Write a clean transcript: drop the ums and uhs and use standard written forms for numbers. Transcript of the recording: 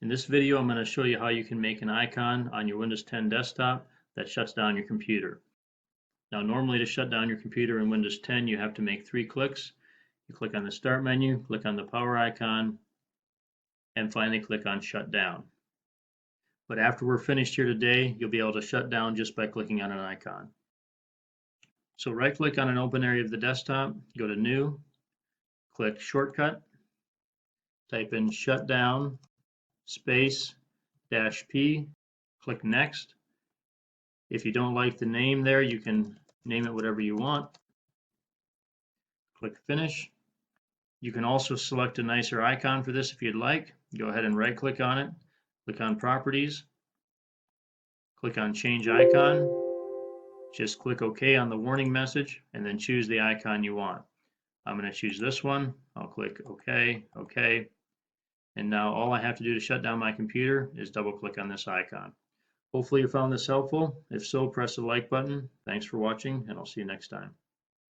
In this video, I'm going to show you how you can make an icon on your Windows 10 desktop that shuts down your computer. Now, normally to shut down your computer in Windows 10, you have to make 3 clicks. You click on the Start menu, click on the power icon, and finally click on Shut Down. But after we're finished here today, you'll be able to shut down just by clicking on an icon. So right-click on an open area of the desktop, go to New, click Shortcut, type in Shutdown, space, -P, click Next. If you don't like the name there, you can name it whatever you want. Click Finish. You can also select a nicer icon for this if you'd like. Go ahead and right-click on it, click on Properties, click on Change Icon. Just click OK on the warning message and then choose the icon you want. I'm going to choose this one. I'll click OK, OK. And now all I have to do to shut down my computer is double-click on this icon. Hopefully you found this helpful. If so, press the like button. Thanks for watching, and I'll see you next time.